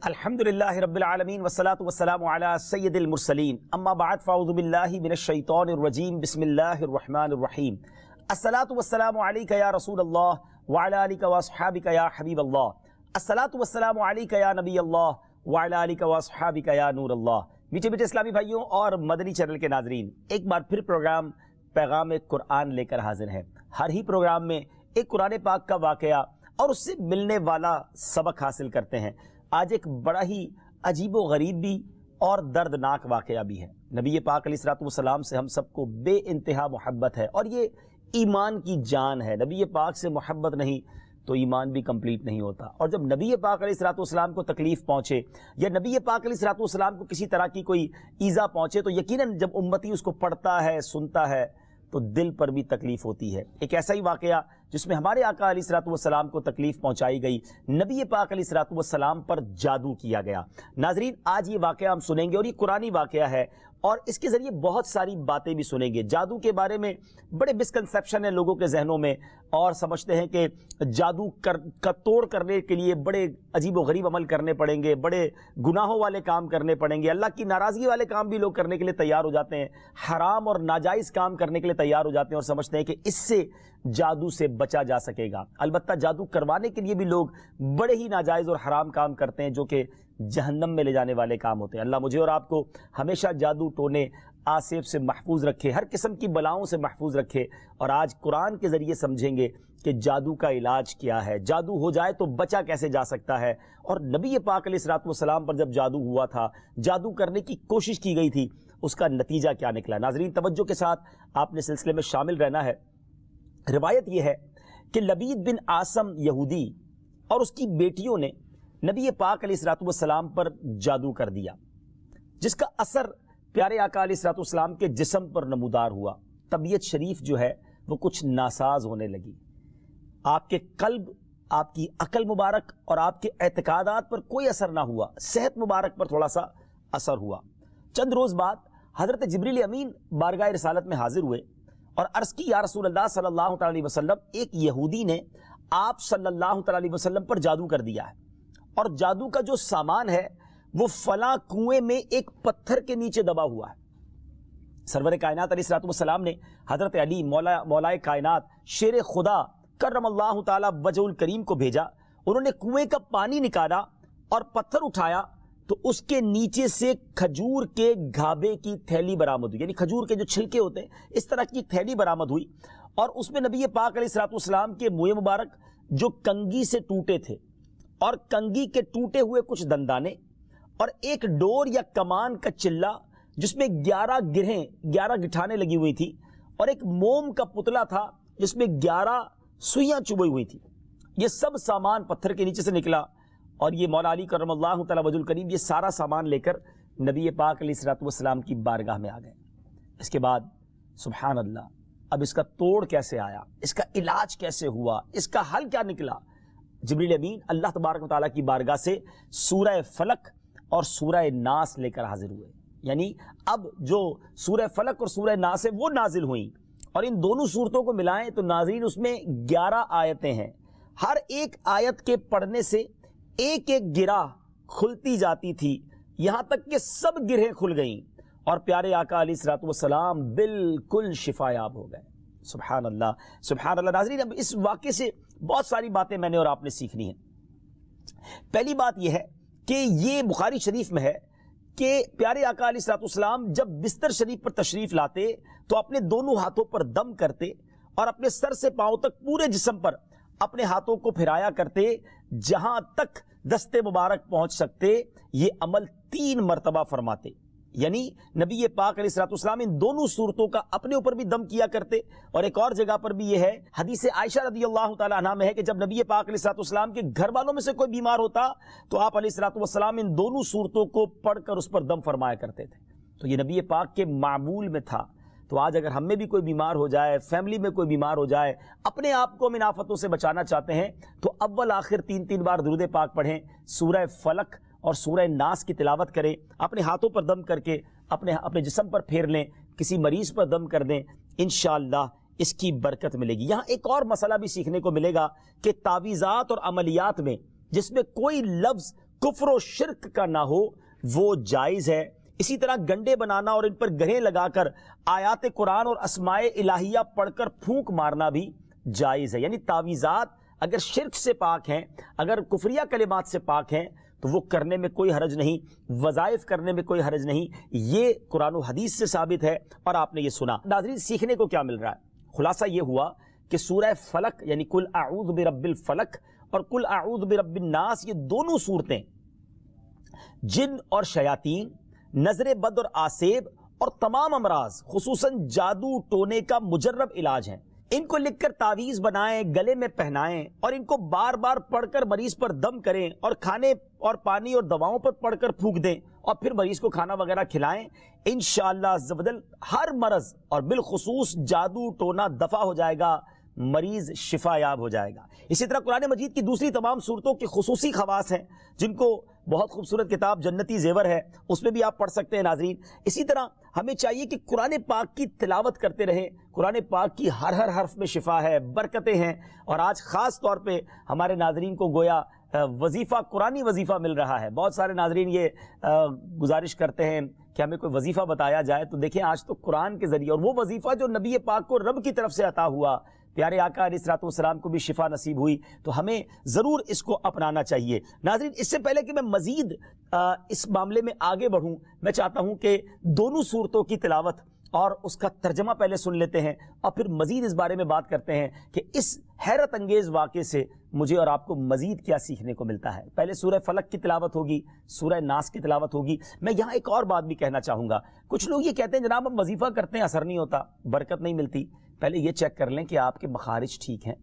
الحمدللہ رب العالمین والصلاة والسلام علی سید المرسلین اما بعد فاعوذ باللہ من الشیطان الرجیم بسم اللہ الرحمن الرحیم الصلاة والسلام علیک یا رسول اللہ وعلی آلک واصحابک یا حبیب اللہ الصلاة والسلام علیک یا نبی اللہ وعلی آلک واصحابک یا نور اللہ۔ میٹھے میٹھے اسلامی بھائیوں اور مدنی چینل کے ناظرین، ایک بار پھر پروگرام پیغام قرآن لے کر حاضر ہے۔ ہر ہی پروگرام میں ایک قرآن پاک کا واقعہ اور اس سے ملنے والا سبق حاصل کرتے ہیں۔ آج ایک بڑا ہی عجیب و غریب بھی اور دردناک واقعہ بھی ہے۔ نبی پاک علیہ الصلوۃ والسلام سے ہم سب کو بے انتہا محبت ہے اور یہ ایمان کی جان ہے۔ نبی پاک سے محبت نہیں تو ایمان بھی کمپلیٹ نہیں ہوتا، اور جب نبی پاک علیہ الصلوۃ والسلام کو تکلیف پہنچے یا نبی پاک علیہ الصلوۃ والسلام کو کسی طرح کی کوئی ایذا پہنچے تو یقیناً جب امتی اس کو پڑھتا ہے، سنتا ہے تو دل پر بھی تکلیف ہوتی ہے۔ ایک ایسا ہی واقعہ جس میں ہمارے آقا علیہ الصلوۃ والسلام کو تکلیف پہنچائی گئی، نبی پاک علیہ الصلوۃ والسلام پر جادو کیا گیا۔ ناظرین، آج یہ واقعہ ہم سنیں گے اور یہ قرآنی واقعہ ہے اور اس کے ذریعے بہت ساری باتیں بھی سنیں گے۔ جادو کے بارے میں بڑے مسکنسیپشن ہیں لوگوں کے ذہنوں میں، اور سمجھتے ہیں کہ جادو کا توڑ کرنے کے لیے بڑے عجیب و غریب عمل کرنے پڑیں گے، بڑے گناہوں والے کام کرنے پڑیں گے، اللہ کی ناراضگی والے کام بھی لوگ کرنے کے لیے تیار ہو جاتے ہیں، حرام اور ناجائز کام کرنے کے لیے تیار ہو جاتے ہیں اور سمجھتے ہیں کہ اس سے جادو سے بچا جا سکے گا۔ البتہ جادو کروانے کے لیے بھی لوگ بڑے ہی ناجائز اور حرام کام کرتے ہیں جو کہ جہنم میں لے جانے والے کام ہوتے ہیں۔ اللہ مجھے اور آپ کو ہمیشہ جادو ٹونے آصف سے محفوظ رکھے، ہر قسم کی بلاؤں سے محفوظ رکھے، اور آج قرآن کے ذریعے سمجھیں گے کہ جادو کا علاج کیا ہے، جادو ہو جائے تو بچا کیسے جا سکتا ہے، اور نبی پاک علیہ الصلوۃ والسلام پر جب جادو ہوا تھا، جادو کرنے کی کوشش کی گئی تھی، اس کا نتیجہ کیا نکلا۔ ناظرین، توجہ کے ساتھ آپ نے سلسلے میں شامل رہنا ہے۔ روایت یہ ہے کہ لبید بن عاصم یہودی اور اس کی بیٹیوں نے نبی پاک علیہ الصلوۃ والسلام پر جادو کر دیا، جس کا اثر پیارے آقا علیہ الصلوۃ والسلام کے جسم پر نمودار ہوا۔ طبیعت شریف جو ہے وہ کچھ ناساز ہونے لگی، آپ کے قلب، آپ کی عقل مبارک اور آپ کے اعتقادات پر کوئی اثر نہ ہوا، صحت مبارک پر تھوڑا سا اثر ہوا۔ چند روز بعد حضرت جبریل امین بارگاہ رسالت میں حاضر ہوئے اور عرض کی، یا رسول اللہ صلی اللہ تعالی علیہ وسلم، ایک یہودی نے آپ صلی اللہ تعالی علیہ وسلم پر جادو کر دیا ہے، اور جادو کا جو سامان ہے وہ فلاں کنویں میں ایک پتھر کے نیچے دبا ہوا ہے۔ سرور کائنات علیہ الصلوۃ والسلام نے حضرت علی مولائے کائنات شیر خدا کرم اللہ تعالی وجہ الکریم کو بھیجا۔ انہوں نے کنویں کا پانی نکالا اور پتھر اٹھایا تو اس کے نیچے سے کھجور کے گھابے کی تھیلی برآمد ہوئی، یعنی کھجور کے جو چھلکے ہوتے ہیں اس طرح کی تھیلی برآمد ہوئی، اور اس میں نبی پاک علیہ الصلوۃ والسلام کے منہ مبارک جو کنگھی سے ٹوٹے تھے، اور کنگھی کے ٹوٹے ہوئے کچھ دندانے، اور ایک ڈور یا کمان کا چلہ جس میں 11 گٹھانے لگی ہوئی تھی، اور ایک موم کا پتلا تھا جس میں 11 سوئیاں چبھی ہوئی تھی۔ یہ سب سامان پتھر کے نیچے سے نکلا، اور یہ مولا علی کرم اللہ تعالی وجہ الکریم یہ سارا سامان لے کر نبی پاک علیہ الصلوۃ والسلام کی بارگاہ میں آ گئے۔ اس کے بعد سبحان اللہ، اب اس کا توڑ کیسے آیا، اس کا علاج کیسے ہوا، اس کا حل کیا نکلا؟ جبریل امین اللہ تبارک و تعالیٰ کی بارگاہ سے سورہ فلق اور سورہ ناس لے کر حاضر ہوئے، یعنی اب جو سورہ فلق اور سورہ ناس ہے وہ نازل ہوئیں، اور ان دونوں صورتوں کو ملائیں تو ناظرین اس میں 11 آیتیں ہیں۔ ہر ایک آیت کے پڑھنے سے ایک ایک گرہ کھلتی جاتی تھی، یہاں تک کہ سب گرہیں کھل گئیں، اور پیارے آقا علیہ الصلوۃ والسلام بالکل شفا یاب ہو گئے۔ سبحان اللہ، سبحان اللہ۔ ناظرین، اب اس واقعے سے بہت ساری باتیں میں نے اور آپ نے سیکھنی ہیں۔ پہلی بات یہ ہے کہ یہ بخاری شریف میں ہے کہ پیارے آقا علیہ الصلوۃ والسلام جب بستر شریف پر تشریف لاتے تو اپنے دونوں ہاتھوں پر دم کرتے اور اپنے سر سے پاؤں تک پورے جسم پر اپنے ہاتھوں کو پھیرایا کرتے، جہاں تک دستے مبارک پہنچ سکتے یہ عمل 3 مرتبہ فرماتے، یعنی نبی پاک علیہ الصلوۃ والسلام ان دونوں صورتوں کا اپنے اوپر بھی دم کیا کرتے۔ اور ایک اور جگہ پر بھی یہ ہے، حدیث عائشہ رضی اللہ تعالی عنہا میں ہے کہ جب نبی پاک علیہ الصلوۃ والسلام کے گھر والوں میں سے کوئی بیمار ہوتا تو آپ علیہ الصلوۃ والسلام ان دونوں صورتوں کو پڑھ کر اس پر دم فرمایا کرتے تھے۔ تو یہ نبی پاک کے معمول میں تھا۔ تو آج اگر ہم میں بھی کوئی بیمار ہو جائے، فیملی میں کوئی بیمار ہو جائے، اپنے آپ کو ہم ان آفتوں سے بچانا چاہتے ہیں تو اول آخر 3 بار درود پاک پڑھیں، سورہ فلق اور سورہ ناس کی تلاوت کریں، اپنے ہاتھوں پر دم کر کے اپنے جسم پر پھیر لیں، کسی مریض پر دم کر دیں، انشاءاللہ اس کی برکت ملے گی۔ یہاں ایک اور مسئلہ بھی سیکھنے کو ملے گا کہ تعویذات اور عملیات میں جس میں کوئی لفظ کفر و شرک کا نہ ہو وہ جائز ہے۔ اسی طرح گنڈے بنانا اور ان پر گرہیں لگا کر آیات قرآن اور اسماء الہیہ پڑھ کر پھونک مارنا بھی جائز ہے۔ یعنی تعویذات اگر شرک سے پاک ہیں، اگر کفریہ کلمات سے پاک ہیں تو وہ کرنے میں کوئی حرج نہیں، وظائف کرنے میں کوئی حرج نہیں، یہ قرآن و حدیث سے ثابت ہے اور آپ نے یہ سنا۔ ناظرین، سیکھنے کو کیا مل رہا ہے؟ خلاصہ یہ ہوا کہ سورہ فلق یعنی قل اعوذ برب الفلق اور قل اعوذ برب الناس، یہ دونوں صورتیں جن اور شیاطین، نظر بد اور آسیب اور تمام امراض خصوصاً جادو ٹونے کا مجرب علاج ہیں۔ ان کو لکھ کر تعویذ بنائیں، گلے میں پہنائیں اور ان کو بار بار پڑھ کر مریض پر دم کریں اور کھانے اور پانی اور دواؤں پر پڑھ کر پھونک دیں اور پھر مریض کو کھانا وغیرہ کھلائیں۔ انشاءاللہ عز و جل ہر مرض اور بالخصوص جادو ٹونا دفع ہو جائے گا، مریض شفا یاب ہو جائے گا۔ اسی طرح قرآن مجید کی دوسری تمام صورتوں کی خصوصی خواص ہیں جن کو بہت خوبصورت کتاب جنتی زیور ہے، اس میں بھی آپ پڑھ سکتے ہیں ناظرین۔ اسی طرح ہمیں چاہیے کہ قرآن پاک کی تلاوت کرتے رہیں۔ قرآن پاک کی ہر حرف میں شفا ہے، برکتیں ہیں، اور آج خاص طور پہ ہمارے ناظرین کو گویا وظیفہ، قرآنی وظیفہ مل رہا ہے۔ بہت سارے ناظرین یہ گزارش کرتے ہیں کہ ہمیں کوئی وظیفہ بتایا جائے، تو دیکھیں آج تو قرآن کے ذریعے، اور وہ وظیفہ جو نبی پاک کو رب کی طرف سے عطا ہوا، پیارے آقا علیہ الصلوۃ والسلام کو بھی شفا نصیب ہوئی، تو ہمیں ضرور اس کو اپنانا چاہیے۔ ناظرین، اس سے پہلے کہ میں مزید اس معاملے میں آگے بڑھوں، میں چاہتا ہوں کہ دونوں صورتوں کی تلاوت اور اس کا ترجمہ پہلے سن لیتے ہیں اور پھر مزید اس بارے میں بات کرتے ہیں کہ اس حیرت انگیز واقعے سے مجھے اور آپ کو مزید کیا سیکھنے کو ملتا ہے۔ پہلے سورہ فلق کی تلاوت ہوگی، سورہ ناس کی تلاوت ہوگی۔ میں یہاں ایک اور بات بھی کہنا چاہوں گا۔ کچھ لوگ یہ کہتے ہیں جناب ہم وظیفہ کرتے ہیں، اثر نہیں ہوتا، برکت نہیں ملتی۔ پہلے یہ چیک کر لیں کہ آپ کے مخارج ٹھیک ہیں،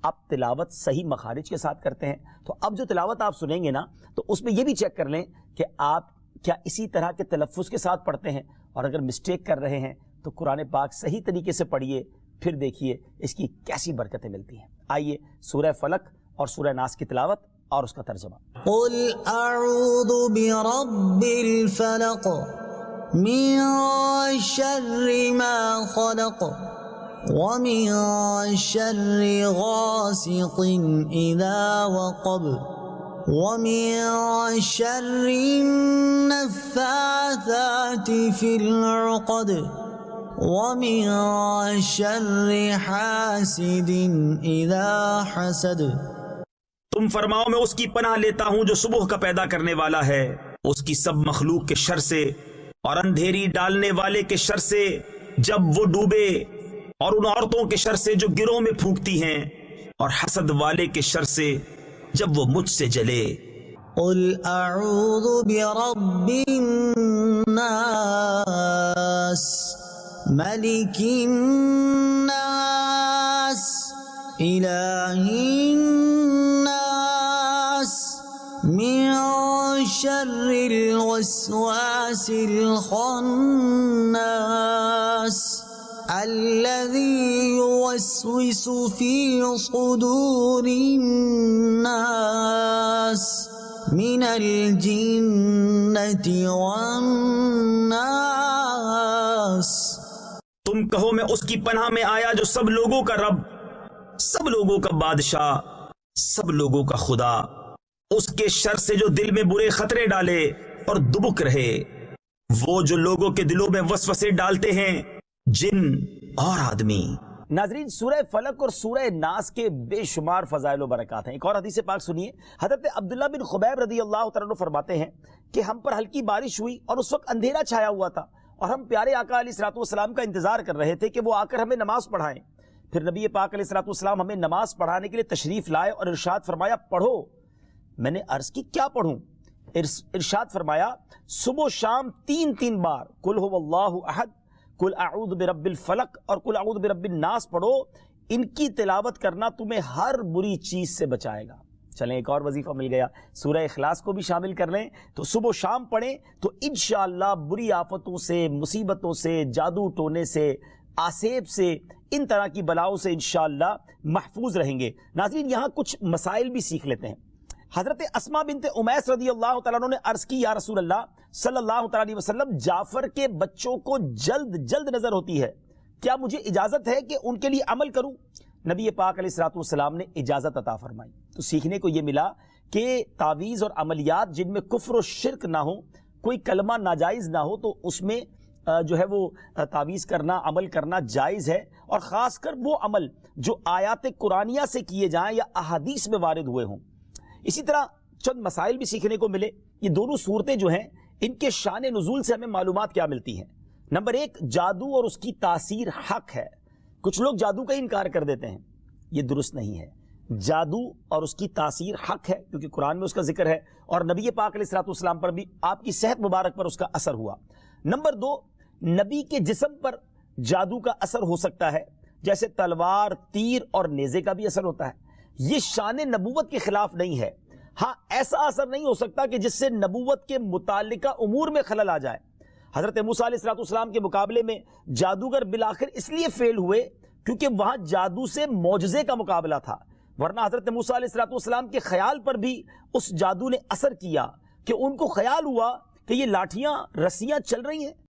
آپ تلاوت صحیح مخارج کے ساتھ کرتے ہیں۔ تو اب جو تلاوت آپ سنیں گے نا، تو اس میں یہ بھی چیک کر لیں کہ آپ کیا اسی طرح کے تلفظ کے ساتھ پڑھتے ہیں، اور اگر مسٹیک کر رہے ہیں تو قرآن پاک صحیح طریقے سے پڑھیے، پھر دیکھیے اس کی کیسی برکتیں ملتی ہیں۔ آئیے سورہ فلق اور سورہ ناس کی تلاوت اور اس کا ترجمہ۔ قل اعوذ برب الفلق من شر ما خلق ومن شر غاسق اذا وقب ومن شر النفاثات في العقد ومن شر حاسد اذا حسد۔ تم فرماؤ میں اس کی پناہ لیتا ہوں جو صبح کا پیدا کرنے والا ہے، اس کی سب مخلوق کے شر سے، اور اندھیری ڈالنے والے کے شر سے جب وہ ڈوبے، اور ان عورتوں کے شر سے جو گروہ میں پھونکتی ہیں، اور حسد والے کے شر سے جب وہ مجھ سے جلے۔ قل اعوذ برب الناس ملک الناس الہ الناس من شر الوسواس الخناس الذي يوسوس في صدور الناس من الجنة والناس۔ تم کہو میں اس کی پناہ میں آیا جو سب لوگوں کا رب، سب لوگوں کا بادشاہ، سب لوگوں کا خدا، اس کے شر سے جو دل میں برے خطرے ڈالے اور دبک رہے، وہ جو لوگوں کے دلوں میں وسوسے ڈالتے ہیں، جن اور آدمی۔ ناظرین، سورہ فلق اور سورہ ناس کے بے شمار فضائل و برکات ہیں۔ ایک اور حدیث پاک سنیے، حضرت عبداللہ بن خبیب رضی اللہ تعالیٰ عنہ فرماتے ہیں کہ ہم پر ہلکی بارش ہوئی اور اس وقت اندھیرا چھایا ہوا تھا، اور ہم پیارے آقا علیہ الصلوۃ والسلام کا انتظار کر رہے تھے کہ وہ آ کر ہمیں نماز پڑھائیں۔ پھر نبی پاک علیہ الصلوۃ والسلام ہمیں نماز پڑھانے کے لیے تشریف لائے اور ارشاد فرمایا پڑھو۔ میں نے عرض کی کیا پڑھوں؟ ارشاد فرمایا صبح و شام 3 بار قل هو اللہ احد، قل اعوذ برب الفلق اور قل اعوذ برب الناس پڑھو، ان کی تلاوت کرنا تمہیں ہر بری چیز سے بچائے گا۔ چلیں ایک اور وظیفہ مل گیا، سورہ اخلاص کو بھی شامل کر لیں، تو صبح و شام پڑھیں تو انشاءاللہ بری آفتوں سے، مصیبتوں سے، جادو ٹونے سے، آسیب سے، ان طرح کی بلاؤں سے انشاءاللہ محفوظ رہیں گے۔ ناظرین، یہاں کچھ مسائل بھی سیکھ لیتے ہیں۔ حضرت اسماء بنت امیس رضی اللہ تعالیٰ عنہ نے عرض کی یا رسول اللہ صلی اللہ تعالیٰ علیہ وسلم، جعفر کے بچوں کو جلد نظر ہوتی ہے، کیا مجھے اجازت ہے کہ ان کے لیے عمل کروں؟ نبی پاک علیہ الصلوۃ والسلام نے اجازت عطا فرمائی۔ تو سیکھنے کو یہ ملا کہ تعویذ اور عملیات جن میں کفر و شرک نہ ہو، کوئی کلمہ ناجائز نہ ہو، تو اس میں جو ہے وہ تعویذ کرنا، عمل کرنا جائز ہے، اور خاص کر وہ عمل جو آیات قرآنیہ سے کیے جائیں یا احادیث میں وارد ہوئے ہوں۔ اسی طرح چند مسائل بھی سیکھنے کو ملے۔ یہ دونوں صورتیں جو ہیں ان کے شان نزول سے ہمیں معلومات کیا ملتی ہیں؟ نمبر ایک، جادو اور اس کی تاثیر حق ہے۔ کچھ لوگ جادو کا انکار کر دیتے ہیں، یہ درست نہیں ہے۔ جادو اور اس کی تاثیر حق ہے، کیونکہ قرآن میں اس کا ذکر ہے، اور نبی پاک علیہ الصلوۃ والسلام پر بھی آپ کی صحت مبارک پر اس کا اثر ہوا۔ نمبر دو، نبی کے جسم پر جادو کا اثر ہو سکتا ہے، جیسے تلوار، تیر اور نیزے کا بھی اثر ہوتا ہے۔ یہ شان نبوت کے خلاف نہیں ہے۔ ہاں، ایسا اثر نہیں ہو سکتا کہ جس سے نبوت کے متعلقہ امور میں خلل آ جائے۔ حضرت موسیٰ علیہ الصلوۃ والسلام کے مقابلے میں جادوگر بالآخر اس لیے فیل ہوئے کیونکہ وہاں جادو سے معجزے کا مقابلہ تھا، ورنہ حضرت موسیٰ علیہ الصلوۃ والسلام کے خیال پر بھی اس جادو نے اثر کیا کہ ان کو خیال ہوا کہ یہ لاٹھیاں، رسیاں چل رہی ہیں۔